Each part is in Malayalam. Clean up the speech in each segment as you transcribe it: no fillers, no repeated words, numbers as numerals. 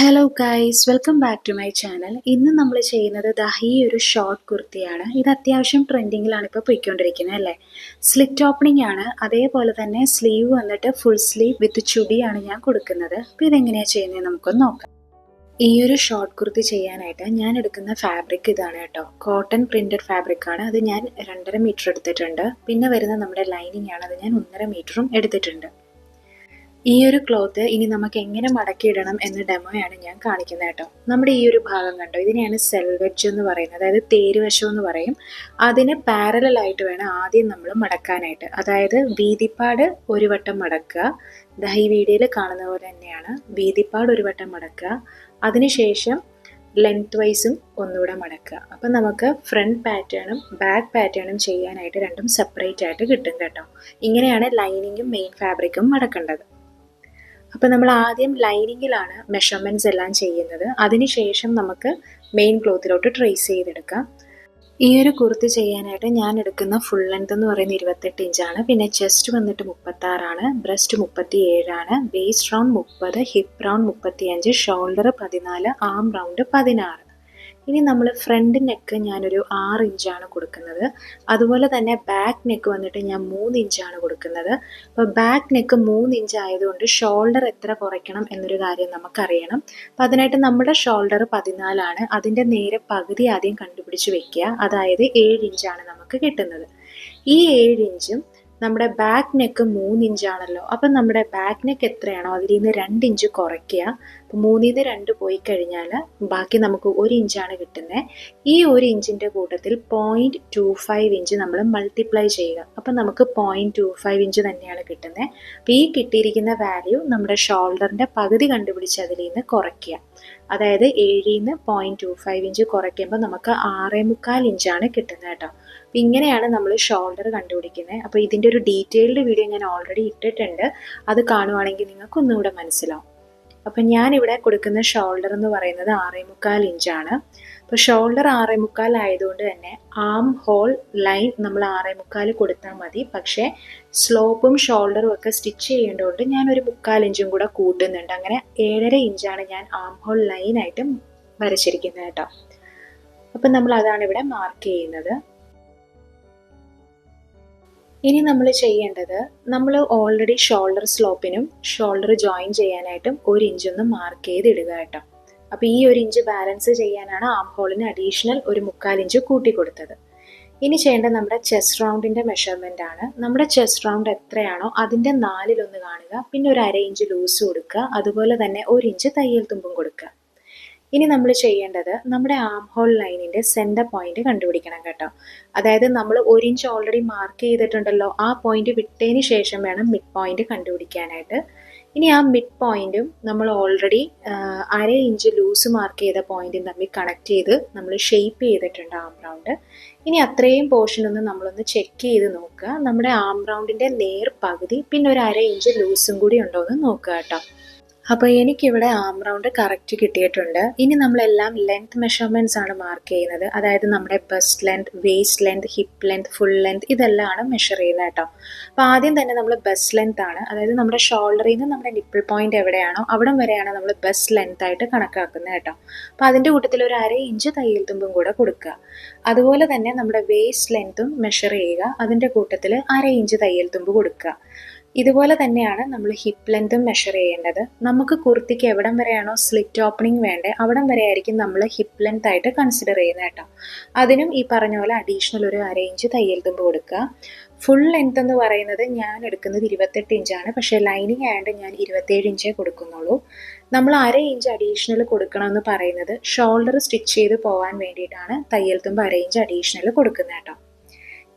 Hello guys, welcome back to my channel. ഇന്ന് നമ്മൾ ചെയ്യുന്നത് ഈ ഒരു ഷോർട്ട് കുർത്തിയാണ്. ഇത് അത്യാവശ്യം ട്രെൻഡിങ്ങിലാണ് ഇപ്പോൾ പോയിക്കൊണ്ടിരിക്കുന്നത് അല്ലേ. സ്ലിറ്റ് ഓപ്പണിംഗ് ആണ്, അതേപോലെ തന്നെ സ്ലീവ് വന്നിട്ട് ഫുൾ സ്ലീവ് വിത്ത് ചുടിയാണ് ഞാൻ കൊടുക്കുന്നത്. അപ്പോൾ ഇതെങ്ങനെയാണ് ചെയ്യുന്നത് നമുക്കൊന്ന് നോക്കാം. ഈ ഒരു ഷോർട്ട് കുർത്തി ചെയ്യാനായിട്ട് ഞാൻ എടുക്കുന്ന ഫാബ്രിക് ഇതാണ് കേട്ടോ. കോട്ടൺ പ്രിന്റഡ് ഫാബ്രിക് ആണ്. അത് ഞാൻ 2.5 മീറ്റർ എടുത്തിട്ടുണ്ട്. പിന്നെ വരുന്ന നമ്മുടെ ലൈനിങ് ആണ്, അത് ഞാൻ 1.5 മീറ്ററും എടുത്തിട്ടുണ്ട്. ഈ ഒരു ക്ലോത്ത് ഇനി നമുക്ക് എങ്ങനെ മടക്കിയിടണം എന്ന ഡെമോയാണ് ഞാൻ കാണിക്കുന്നത് കേട്ടോ. നമ്മുടെ ഈ ഒരു ഭാഗം കണ്ടോ, ഇതിനെയാണ് സെൽവെഡ്ജ് എന്ന് പറയുന്നത്, അതായത് തേരുവശം എന്ന് പറയും. അതിന് പാരലായിട്ട് വേണം ആദ്യം നമ്മൾ മടക്കാനായിട്ട്. അതായത് വീതിപ്പാട് ഒരു വട്ടം മടക്കുക. ഈ വീഡിയോയിൽ കാണുന്ന പോലെ തന്നെയാണ് വീതിപ്പാട് ഒരു വട്ടം മടക്കുക. അതിനുശേഷം ലെങ്ത് വൈസും ഒന്നുകൂടെ മടക്കുക. അപ്പം നമുക്ക് ഫ്രണ്ട് പാറ്റേണും ബാക്ക് പാറ്റേണും ചെയ്യാനായിട്ട് രണ്ടും സെപ്പറേറ്റ് ആയിട്ട് കിട്ടും കേട്ടോ. ഇങ്ങനെയാണ് ലൈനിങ്ങും മെയിൻ ഫാബ്രിക്കും മടക്കേണ്ടത്. അപ്പോൾ നമ്മൾ ആദ്യം ലൈനിങ്ങിലാണ് മെഷർമെൻറ്റ്സ് എല്ലാം ചെയ്യുന്നത്. അതിനുശേഷം നമുക്ക് മെയിൻ ക്ലോത്തിലോട്ട് ട്രേസ് ചെയ്തെടുക്കാം. ഈ ഒരു കുർത്തി ചെയ്യാനായിട്ട് ഞാൻ എടുക്കുന്ന ഫുൾ ലെങ്ത് എന്ന് പറയുന്നത് 28 ഇഞ്ചാണ്. പിന്നെ ചെസ്റ്റ് വന്നിട്ട് 36 breast 37 waste round 30, hip round 35, shoulder 14, ആം റൗണ്ട് 16. ഇനി നമ്മൾ ഫ്രണ്ട് നെക്ക് ഞാനൊരു 6 ഇഞ്ചാണ് കൊടുക്കുന്നത്. അതുപോലെ തന്നെ ബാക്ക് നെക്ക് വന്നിട്ട് ഞാൻ 3 ഇഞ്ചാണ് കൊടുക്കുന്നത്. അപ്പോൾ ബാക്ക് നെക്ക് 3 ഇഞ്ച് ആയതുകൊണ്ട് ഷോൾഡർ എത്ര കുറയ്ക്കണം എന്നൊരു കാര്യം നമുക്കറിയണം. അപ്പോൾ അതിനായിട്ട് നമ്മുടെ ഷോൾഡർ 14, അതിൻ്റെ നേരെ പകുതി ആദ്യം കണ്ടുപിടിച്ച് വെക്കുക. അതായത് 7 ഇഞ്ചാണ് നമുക്ക് കിട്ടുന്നത്. ഈ 7 ഇഞ്ചും നമ്മുടെ ബാക്ക് നെക്ക് 3 ഇഞ്ചാണല്ലോ. അപ്പം നമ്മുടെ ബാക്ക് നെക്ക് എത്രയാണോ അതിൽ നിന്ന് 2 ഇഞ്ച് കുറയ്ക്കുക. അപ്പോൾ 3ൽ നിന്ന് 2 പോയി കഴിഞ്ഞാൽ ബാക്കി നമുക്ക് 1 ഇഞ്ചാണ് കിട്ടുന്നത്. ഈ 1 ഇഞ്ചിൻ്റെ കൂട്ടത്തിൽ 0.25 ഇഞ്ച് നമ്മൾ മൾട്ടിപ്ലൈ ചെയ്യുക. അപ്പം നമുക്ക് 0.25 ഇഞ്ച് തന്നെയാണ് കിട്ടുന്നത്. അപ്പോൾ ഈ കിട്ടിയിരിക്കുന്ന വാല്യൂ നമ്മുടെ ഷോൾഡറിൻ്റെ പകുതി കണ്ടുപിടിച്ച് അതിൽ നിന്ന് കുറയ്ക്കുക. അതായത് 7ൽ നിന്ന് 0.25 ഇഞ്ച് കുറയ്ക്കുമ്പോൾ നമുക്ക് 6.25 ഇഞ്ചാണ് കിട്ടുന്നത് കേട്ടോ. അപ്പം ഇങ്ങനെയാണ് നമ്മൾ ഷോൾഡർ കണ്ടുപിടിക്കുന്നത്. അപ്പോൾ ഇതിൻ്റെ ഒരു ഡീറ്റെയിൽഡ് വീഡിയോ ഞാൻ ഓൾറെഡി ഇട്ടിട്ടുണ്ട്. അത് കാണുവാണെങ്കിൽ നിങ്ങൾക്ക് ഒന്നുകൂടെ മനസ്സിലാവും. അപ്പം ഞാനിവിടെ കൊടുക്കുന്ന ഷോൾഡർ എന്ന് പറയുന്നത് 6.25 ഇഞ്ചാണ്. അപ്പോൾ ഷോൾഡർ 6.25 ആയതുകൊണ്ട് തന്നെ ആം ഹോൾ ലൈൻ നമ്മൾ 6.25 കൊടുത്താൽ മതി. പക്ഷേ സ്ലോപ്പും ഷോൾഡറും ഒക്കെ സ്റ്റിച്ച് ചെയ്യേണ്ടതുകൊണ്ട് ഞാനൊരു 3/4 ഇഞ്ചും കൂടെ കൂട്ടുന്നുണ്ട്. അങ്ങനെ 7.5 ഇഞ്ചാണ് ഞാൻ ആം ഹോൾ ലൈനായിട്ട് വരച്ചിരിക്കുന്നത് കേട്ടോ. അപ്പം നമ്മൾ അതാണ് ഇവിടെ മാർക്ക് ചെയ്യുന്നത്. ഇനി നമ്മൾ ചെയ്യേണ്ടത്, നമ്മൾ ഓൾറെഡി ഷോൾഡർ സ്ലോപ്പിനും ഷോൾഡർ ജോയിൻ ചെയ്യാനായിട്ടും 1 ഇഞ്ചൊന്ന് മാർക്ക് ചെയ്തിടുക കേട്ടോ. അപ്പോൾ ഈ 1 ഇഞ്ച് ബാലൻസ് ചെയ്യാനാണ് ആം ഹോളിന് അഡീഷണൽ ഒരു 3/4 ഇഞ്ച് കൂട്ടി കൊടുത്തത്. ഇനി ചെയ്യേണ്ടത് നമ്മുടെ ചെസ്റ്റ് റൗണ്ടിൻ്റെ മെഷർമെൻ്റ് ആണ്. നമ്മുടെ ചെസ്റ്റ് റൗണ്ട് എത്രയാണോ അതിൻ്റെ 4/1 കാണുക. പിന്നെ ഒരു 1/2 ഇഞ്ച് ലൂസ് കൊടുക്കുക. അതുപോലെ തന്നെ 1 ഇഞ്ച് തയ്യൽ തുമ്പും കൊടുക്കുക. ഇനി നമ്മൾ ചെയ്യേണ്ടത് നമ്മുടെ ആം ഹോൾ ലൈനിൻ്റെ സെൻറ്റർ പോയിന്റ് കണ്ടുപിടിക്കണം കേട്ടോ. അതായത് നമ്മൾ 1 ഇഞ്ച് ഓൾറെഡി മാർക്ക് ചെയ്തിട്ടുണ്ടല്ലോ, ആ പോയിന്റ് വിട്ടതിന് ശേഷം വേണം മിഡ് പോയിന്റ് കണ്ടുപിടിക്കാനായിട്ട്. ഇനി ആ മിഡ് പോയിന്റും നമ്മൾ ഓൾറെഡി 1/2 ഇഞ്ച് ലൂസ് മാർക്ക് ചെയ്ത പോയിന്റും തമ്മിൽ കണക്ട് ചെയ്ത് നമ്മൾ ഷേപ്പ് ചെയ്തിട്ടുണ്ട് ആം റൗണ്ട്. ഇനി അത്രയും പോർഷൻ ഒന്ന് നമ്മളൊന്ന് ചെക്ക് ചെയ്ത് നോക്കുക. നമ്മുടെ ആം റൗണ്ടിൻ്റെ നേർ പകുതി പിന്നെ ഒരു 1/2 ഇഞ്ച് ലൂസും കൂടി ഉണ്ടോ എന്ന് നോക്കുക കേട്ടോ. അപ്പോൾ എനിക്കിവിടെ ആം റൗണ്ട് കറക്റ്റ് കിട്ടിയിട്ടുണ്ട്. ഇനി നമ്മളെല്ലാം ലെങ്ത് മെഷർമെൻറ്റ്സ് ആണ് മാർക്ക് ചെയ്യുന്നത്. അതായത് നമ്മുടെ bust length, waist length, hip length, full length ഇതെല്ലാമാണ് മെഷർ ചെയ്യുന്നത് കേട്ടോ. അപ്പോൾ ആദ്യം തന്നെ നമ്മൾ ബസ്റ്റ് ലെങ്ത് ആണ്, അതായത് നമ്മുടെ ഷോൾഡറിൽ നിന്ന് നമ്മുടെ നിപ്പിൾ പോയിന്റ് എവിടെയാണോ അവിടം വരെയാണ് നമ്മൾ ബസ്റ്റ് ലെങ്ത് ആയിട്ട് കണക്കാക്കുന്നത് കേട്ടോ. അപ്പോൾ അതിൻ്റെ കൂട്ടത്തിൽ ഒരു 1/2 ഇഞ്ച് തയ്യൽ തുമ്പും കൂടെ കൊടുക്കുക. അതുപോലെ തന്നെ നമ്മുടെ വേസ്റ്റ് ലെങ്ത്തും മെഷർ ചെയ്യുക. അതിൻ്റെ കൂട്ടത്തിൽ 1/2 ഇഞ്ച് തയ്യൽ തുമ്പ് കൊടുക്കുക. ഇതുപോലെ തന്നെയാണ് നമ്മൾ ഹിപ്പ് ലെങ്തും മെഷർ ചെയ്യേണ്ടത്. നമുക്ക് കുർത്തിക്ക് എവിടം വരെയാണോ സ്ലിറ്റ് ഓപ്പണിംഗ് വേണ്ടത് അവിടം വരെ ആയിരിക്കും നമ്മൾ ഹിപ്പ് ലെങ്ത് ആയിട്ട് കൺസിഡർ ചെയ്യുന്നത് കേട്ടോ. അതിനും ഈ പറഞ്ഞ പോലെ അഡീഷണൽ ഒരു 1/2 ഇഞ്ച് തയ്യൽ തുമ്പ് കൊടുക്കുക. ഫുൾ ലെങ്ത് എന്ന് പറയുന്നത് ഞാൻ എടുക്കുന്നത് 28 ഇഞ്ചാണ്. പക്ഷേ ലൈനിങ് ആയതുകൊണ്ട് ഞാൻ 27 ഇഞ്ചേ കൊടുക്കുന്നുള്ളൂ. നമ്മൾ 1/2 ഇഞ്ച് അഡീഷണൽ കൊടുക്കണമെന്ന് പറയുന്നത് ഷോൾഡർ സ്റ്റിച്ച് ചെയ്ത് പോകാൻ വേണ്ടിയിട്ടാണ് തയ്യൽ തുമ്പ് 1/2 ഇഞ്ച് അഡീഷണൽ കൊടുക്കുന്നത് കേട്ടോ.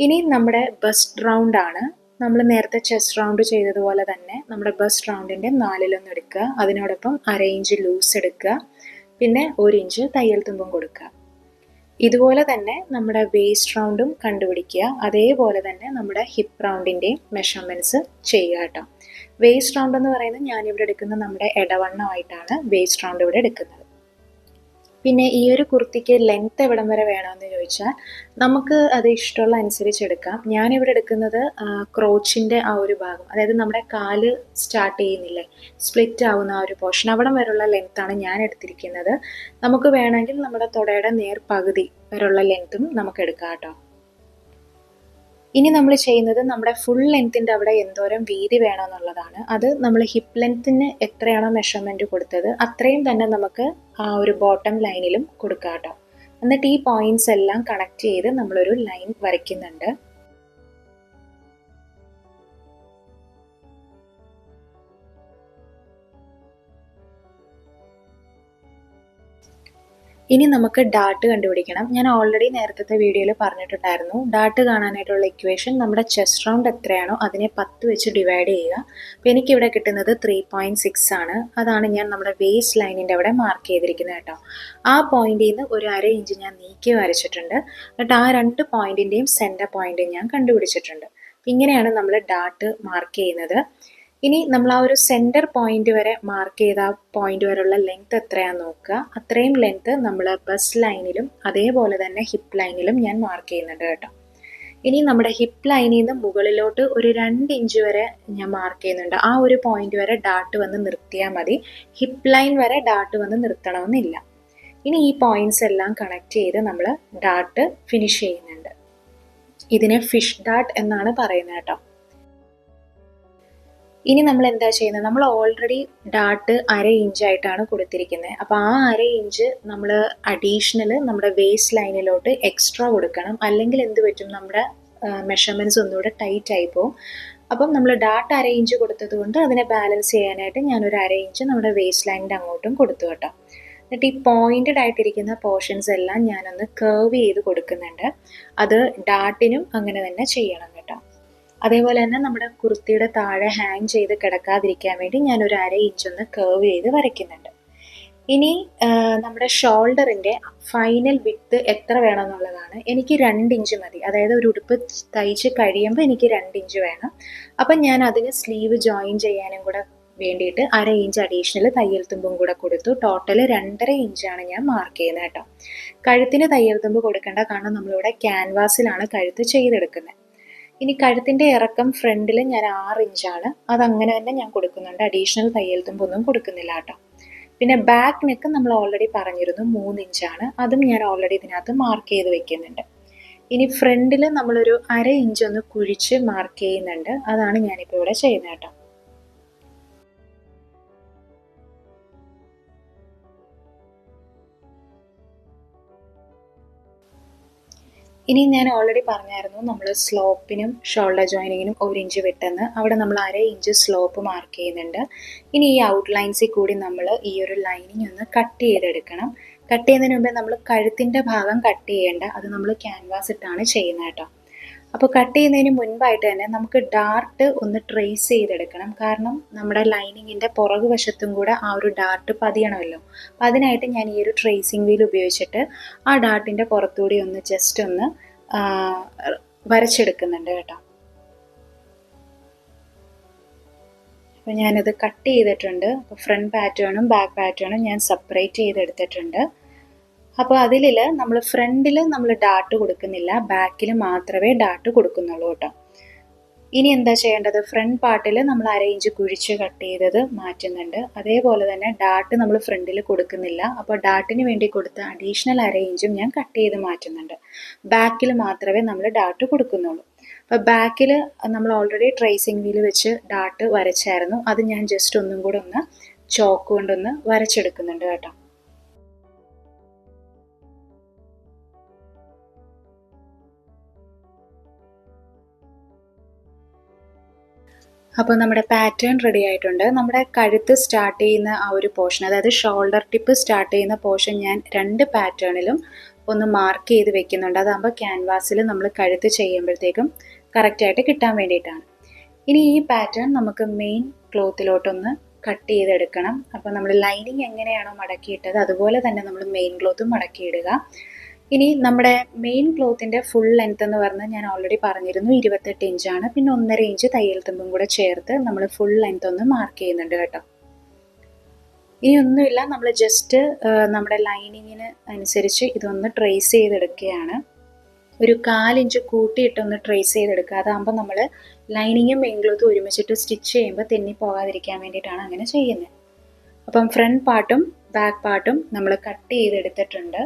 ഇനി നമ്മുടെ ബസ്റ്റ് റൗണ്ട് ആണ്. നമ്മൾ നേരത്തെ ചെസ്റ്റ് റൗണ്ട് ചെയ്തതുപോലെ തന്നെ നമ്മുടെ ബസ്റ്റ് റൗണ്ടിൻ്റെ 4/1 എടുക്കുക. അതിനോടൊപ്പം 1/2 ഇഞ്ച് ലൂസ് എടുക്കുക. പിന്നെ 1 ഇഞ്ച് തയ്യൽ തുമ്പും കൊടുക്കുക. ഇതുപോലെ തന്നെ നമ്മുടെ വേസ്റ്റ് റൗണ്ടും കണ്ടുപിടിക്കുക. അതേപോലെ തന്നെ നമ്മുടെ ഹിപ്പ് റൗണ്ടിൻ്റെയും മെഷർമെൻറ്റ്സ് ചെയ്യുക കേട്ടോ. വേസ്റ്റ് റൗണ്ട് എന്ന് പറയുന്നത് ഞാനിവിടെ എടുക്കുന്ന നമ്മുടെ ഇടവണ്ണമായിട്ടാണ് വേസ്റ്റ് റൗണ്ട് ഇവിടെ എടുക്കുന്നത്. പിന്നെ ഈ ഒരു കുർത്തിക്ക് ലെങ്ത് എവിടം വരെ വേണമെന്ന് ചോദിച്ചാൽ നമുക്ക് അത് ഇഷ്ടമുള്ള അനുസരിച്ച് എടുക്കാം. ഞാനിവിടെ എടുക്കുന്നത് ക്രോച്ചിൻ്റെ ആ ഒരു ഭാഗം, അതായത് നമ്മുടെ കാല് സ്റ്റാർട്ട് ചെയ്യുന്നില്ലേ, സ്പ്ലിറ്റ് ആവുന്ന ആ ഒരു പോർഷൻ, അവിടം വരെയുള്ള ലെങ്ത്താണ് ഞാൻ എടുത്തിരിക്കുന്നത്. നമുക്ക് വേണമെങ്കിൽ നമ്മുടെ തുടയുടെ നേർപകുതി വരെയുള്ള ലെങ്ത്തും നമുക്ക് എടുക്കാം കേട്ടോ. ഇനി നമ്മൾ ചെയ്യുന്നത് നമ്മുടെ ഫുൾ ലെങ്ത്തിൻ്റെ അവിടെ എന്തോരം വീതി വേണമെന്നുള്ളതാണ്. അത് നമ്മൾ ഹിപ്പ് ലെങ്ത്തിന് എത്രയാണോ മെഷർമെൻറ്റ് കൊടുത്തത് അത്രയും തന്നെ നമുക്ക് ആ ഒരു ബോട്ടം ലൈനിലും കൊടുക്കാം കേട്ടോ. എന്നിട്ട് ഈ പോയിന്റ്സ് എല്ലാം കണക്ട് ചെയ്ത് നമ്മളൊരു ലൈൻ വരയ്ക്കുന്നുണ്ട്. ഇനി നമുക്ക് ഡാർട്ട് കണ്ടുപിടിക്കണം. ഞാൻ ഓൾറെഡി നേരത്തെ വീഡിയോയിൽ പറഞ്ഞിട്ടുണ്ടായിരുന്നു, ഡാർട്ട് കാണാനായിട്ടുള്ള ഇക്വേഷൻ നമ്മുടെ ചെസ്റ്റ് റൗണ്ട് എത്രയാണോ അതിനെ 10 വെച്ച് ഡിവൈഡ് ചെയ്യുക. അപ്പോൾ എനിക്കിവിടെ കിട്ടുന്നത് 3.6 ആണ്. അതാണ് ഞാൻ നമ്മുടെ വേസ്റ്റ് ലൈനിൻ്റെ അവിടെ മാർക്ക് ചെയ്തിരിക്കുന്നത് കേട്ടോ. ആ പോയിന്റിൽ നിന്ന് ഒരു 1/2 ഇഞ്ച് ഞാൻ നീക്കി വരച്ചിട്ടുണ്ട്. എന്നിട്ട് ആ 2 പോയിന്റിൻ്റെയും സെൻറ്റർ പോയിന്റ് ഞാൻ കണ്ടുപിടിച്ചിട്ടുണ്ട്. ഇങ്ങനെയാണ് നമ്മൾ ഡാർട്ട് മാർക്ക് ചെയ്യുന്നത്. ഇനി നമ്മൾ ആ ഒരു സെൻറ്റർ പോയിന്റ് വരെ മാർക്ക് ചെയ്ത ആ പോയിന്റ് വരെയുള്ള ലെങ്ത് എത്രയാണെന്ന് നോക്കുക. അത്രയും ലെങ്ത് നമ്മൾ ബസ് ലൈനിലും അതേപോലെ തന്നെ ഹിപ്പ് ലൈനിലും ഞാൻ മാർക്ക് ചെയ്യുന്നുണ്ട് കേട്ടോ. ഇനി നമ്മുടെ ഹിപ്പ് ലൈനിൽ നിന്ന് മുകളിലോട്ട് ഒരു 2 ഇഞ്ച് വരെ ഞാൻ മാർക്ക് ചെയ്യുന്നുണ്ട്. ആ ഒരു പോയിന്റ് വരെ ഡാർട്ട് വന്ന് നിർത്തിയാൽ മതി. ഹിപ്പ് ലൈൻ വരെ ഡാർട്ട് വന്ന് നിർത്തണമെന്നില്ല. ഇനി ഈ പോയിന്റ്സ് എല്ലാം കണക്ട് ചെയ്ത് നമ്മൾ ഡാർട്ട് ഫിനിഷ് ചെയ്യുന്നുണ്ട്. ഇതിനെ ഫിഷ് ഡാർട്ട് എന്നാണ് പറയുന്നത് കേട്ടോ. ഇനി നമ്മൾ എന്താ ചെയ്യുന്നത്, നമ്മൾ ഓൾറെഡി ഡാർട്ട് 1/2 ഇഞ്ചായിട്ടാണ് കൊടുത്തിരിക്കുന്നത്. അപ്പോൾ ആ 1/2 ഇഞ്ച് നമ്മൾ അഡീഷണൽ നമ്മുടെ വേസ്റ്റ് ലൈനിലോട്ട് എക്സ്ട്രാ കൊടുക്കണം. അല്ലെങ്കിൽ എന്ത് പറ്റും, നമ്മുടെ മെഷർമെൻറ്റ്സ് ഒന്നുകൂടെ ടൈറ്റ് ആയി പോകും. അപ്പം നമ്മൾ ഡാർട്ട് 1/2 ഇഞ്ച് കൊടുത്തത് കൊണ്ട് അതിനെ ബാലൻസ് ചെയ്യാനായിട്ട് ഞാനൊരു 1/2 ഇഞ്ച് നമ്മുടെ വേസ്റ്റ് ലൈനിൻ്റെ അങ്ങോട്ടും കൊടുത്തു കേട്ടോ. എന്നിട്ട് ഈ പോയിൻറ്റഡ് ആയിട്ടിരിക്കുന്ന പോർഷൻസ് എല്ലാം ഞാനൊന്ന് കർവ് ചെയ്ത് കൊടുക്കുന്നുണ്ട്. അത് ഡാർട്ടിനും അങ്ങനെ തന്നെ ചെയ്യണം കേട്ടോ. അതേപോലെ തന്നെ നമ്മുടെ കുർത്തിയുടെ താഴെ ഹാങ് ചെയ്ത് കിടക്കാതിരിക്കാൻ വേണ്ടി ഞാനൊരു 1/2 ഇഞ്ച് ഒന്ന് കർവ് ചെയ്ത് വരയ്ക്കുന്നുണ്ട്. ഇനി നമ്മുടെ ഷോൾഡറിൻ്റെ ഫൈനൽ വിഡ്ത്ത് എത്ര വേണമെന്നുള്ളതാണ്. എനിക്ക് 2 ഇഞ്ച് മതി. അതായത് ഒരു ഉടുപ്പ് തയ്ച്ച് കഴിയുമ്പോൾ എനിക്ക് 2 ഇഞ്ച് വേണം. അപ്പം ഞാൻ അതിന് സ്ലീവ് ജോയിൻ ചെയ്യാനും കൂടെ വേണ്ടിയിട്ട് 1/2 ഇഞ്ച് അഡീഷണൽ തയ്യൽ തുമ്പും കൂടെ കൊടുത്തു. ടോട്ടൽ 2.5 ഇഞ്ചാണ് ഞാൻ മാർക്ക് ചെയ്യുന്നത് കേട്ടോ. കഴുത്തിന് തയ്യൽ തുമ്പ് കൊടുക്കേണ്ട, കാരണം നമ്മളിവിടെ ക്യാൻവാസിലാണ് കഴുത്ത് ചെയ്തെടുക്കുന്നത്. ഇനി കഴുത്തിൻ്റെ ഇറക്കം ഫ്രണ്ടിൽ ഞാൻ 6 ഇഞ്ചാണ്, അതങ്ങനെ തന്നെ ഞാൻ കൊടുക്കുന്നുണ്ട്. അഡീഷണൽ തയ്യൽ തുമ്പൊന്നും കൊടുക്കുന്നില്ല കേട്ടോ. പിന്നെ ബാക്ക് നെക്ക് നമ്മൾ ഓൾറെഡി പറഞ്ഞിരുന്നു 3 ഇഞ്ചാണ്, അതും ഞാൻ ഓൾറെഡി ഇതിനകത്ത് മാർക്ക് ചെയ്ത് വെക്കുന്നുണ്ട്. ഇനി ഫ്രണ്ടിൽ നമ്മളൊരു 1/2 ഇഞ്ച് ഒന്ന് കുഴിച്ച് മാർക്ക് ചെയ്യുന്നുണ്ട്. അതാണ് ഞാനിപ്പോൾ ഇവിടെ ചെയ്യുന്നത് കേട്ടോ. ഇനി ഞാൻ ഓൾറെഡി പറഞ്ഞായിരുന്നു, നമ്മൾ സ്ലോപ്പിനും ഷോൾഡർ ജോയിനിങ്ങിനും 1 ഇഞ്ച് വിട്ടെന്ന്. അവിടെ നമ്മൾ 1/2 ഇഞ്ച് സ്ലോപ്പ് മാർക്ക് ചെയ്യുന്നുണ്ട്. ഇനി ഈ ഔട്ട്ലൈൻസിൽ കൂടി നമ്മൾ ഈ ഒരു ലൈനിങ് ഒന്ന് കട്ട് ചെയ്തെടുക്കണം. കട്ട് ചെയ്യുന്നതിന് മുമ്പേ നമ്മൾ കഴുത്തിൻ്റെ ഭാഗം കട്ട് ചെയ്യേണ്ട, അത് നമ്മൾ ക്യാൻവാസ് ഇട്ടാണ് ചെയ്യുന്നത് കേട്ടോ. അപ്പോൾ കട്ട് ചെയ്യുന്നതിന് മുൻപായിട്ട് തന്നെ നമുക്ക് ഡാർട്ട് ഒന്ന് ട്രേസ് ചെയ്തെടുക്കണം. കാരണം നമ്മുടെ ലൈനിങ്ങിൻ്റെ പുറകു വശത്തും കൂടെ ആ ഒരു ഡാർട്ട് പതിയണമല്ലോ. അപ്പോൾ അതിനായിട്ട് ഞാൻ ഈ ഒരു ട്രേസിങ് വീൽ ഉപയോഗിച്ചിട്ട് ആ ഡാർട്ടിൻ്റെ പുറത്തുകൂടി ഒന്ന് ജസ്റ്റ് ഒന്ന് വരച്ചെടുക്കുന്നുണ്ട് കേട്ടോ. അപ്പോൾ ഞാനത് കട്ട് ചെയ്തിട്ടുണ്ട്. അപ്പോൾ ഫ്രണ്ട് പാറ്റേണും ബാക്ക് പാറ്റേണും ഞാൻ സെപ്പറേറ്റ് ചെയ്തെടുത്തിട്ടുണ്ട്. അപ്പോൾ അതിൽ നമ്മൾ ഫ്രണ്ടിൽ നമ്മൾ ഡാർട്ട് കൊടുക്കുന്നില്ല, ബാക്കിൽ മാത്രമേ ഡാർട്ട് കൊടുക്കുന്നുള്ളൂ കേട്ടോ. ഇനി എന്താ ചെയ്യേണ്ടത്, ഫ്രണ്ട് പാർട്ടിൽ നമ്മൾ 1/2 ഇഞ്ച് കുഴിച്ച് കട്ട് ചെയ്തത് മാറ്റുന്നുണ്ട്. അതേപോലെ തന്നെ ഡാർട്ട് നമ്മൾ ഫ്രണ്ടിൽ കൊടുക്കുന്നില്ല. അപ്പോൾ ഡാർട്ടിന് വേണ്ടി കൊടുത്ത അഡീഷണൽ 1/2 ഇഞ്ചും ഞാൻ കട്ട് ചെയ്ത് മാറ്റുന്നുണ്ട്. ബാക്കിൽ മാത്രമേ നമ്മൾ ഡാർട്ട് കൊടുക്കുന്നുള്ളൂ. അപ്പോൾ ബാക്കിൽ നമ്മൾ ഓൾറെഡി ട്രേസിങ് വീൽ വെച്ച് ഡാർട്ട് വരച്ചായിരുന്നു. അത് ഞാൻ ജസ്റ്റ് ഒന്നും കൂടെ ഒന്ന് ചോക്ക് കൊണ്ടൊന്ന് വരച്ചെടുക്കുന്നുണ്ട് കേട്ടോ. അപ്പോൾ നമ്മുടെ പാറ്റേൺ റെഡി ആയിട്ടുണ്ട്. നമ്മുടെ കഴുത്ത് സ്റ്റാർട്ട് ചെയ്യുന്ന ആ ഒരു പോർഷൻ, അതായത് ഷോൾഡർ ടിപ്പ് സ്റ്റാർട്ട് ചെയ്യുന്ന പോർഷൻ ഞാൻ 2 പാറ്റേണിലും ഒന്ന് മാർക്ക് ചെയ്ത് വെക്കുന്നുണ്ട്. അതാകുമ്പോൾ ക്യാൻവാസിൽ നമ്മൾ കഴുത്ത് ചെയ്യുമ്പോഴത്തേക്കും കറക്റ്റായിട്ട് കിട്ടാൻ വേണ്ടിയിട്ടാണ്. ഇനി ഈ പാറ്റേൺ നമുക്ക് മെയിൻ ക്ലോത്തിലോട്ടൊന്ന് കട്ട് ചെയ്തെടുക്കണം. അപ്പോൾ നമ്മൾ ലൈനിങ് എങ്ങനെയാണോ മടക്കിയിട്ടത് അതുപോലെ തന്നെ നമ്മൾ മെയിൻ ക്ലോത്തും മടക്കിയിടുക. ഇനി നമ്മുടെ മെയിൻ ക്ലോത്തിൻ്റെ ഫുൾ ലെങ്ത് എന്ന് പറഞ്ഞാൽ ഞാൻ ഓൾറെഡി പറഞ്ഞിരുന്നു 28 ഇഞ്ചാണ്. പിന്നെ 1.5 ഇഞ്ച് തയ്യൽ തുമ്പും കൂടെ ചേർത്ത് നമ്മൾ ഫുൾ ലെങ്ത് ഒന്ന് മാർക്ക് ചെയ്യുന്നുണ്ട് കേട്ടോ. ഇനി ഒന്നുമില്ല, നമ്മൾ ജസ്റ്റ് നമ്മുടെ ലൈനിങ്ങിന് അനുസരിച്ച് ഇതൊന്ന് ട്രേസ് ചെയ്തെടുക്കുകയാണ്. ഒരു 1/4 ഇഞ്ച് കൂട്ടിയിട്ടൊന്ന് ട്രേസ് ചെയ്തെടുക്കുക. അതാകുമ്പോൾ നമ്മൾ ലൈനിങ്ങും മെയിൻ ക്ലോത്തും ഒരുമിച്ചിട്ട് സ്റ്റിച്ച് ചെയ്യുമ്പോൾ തെന്നി പോകാതിരിക്കാൻ വേണ്ടിയിട്ടാണ് അങ്ങനെ ചെയ്യുന്നത്. അപ്പം ഫ്രണ്ട് പാർട്ടും ബാക്ക് പാർട്ടും നമ്മൾ കട്ട് ചെയ്തെടുത്തിട്ടുണ്ട്.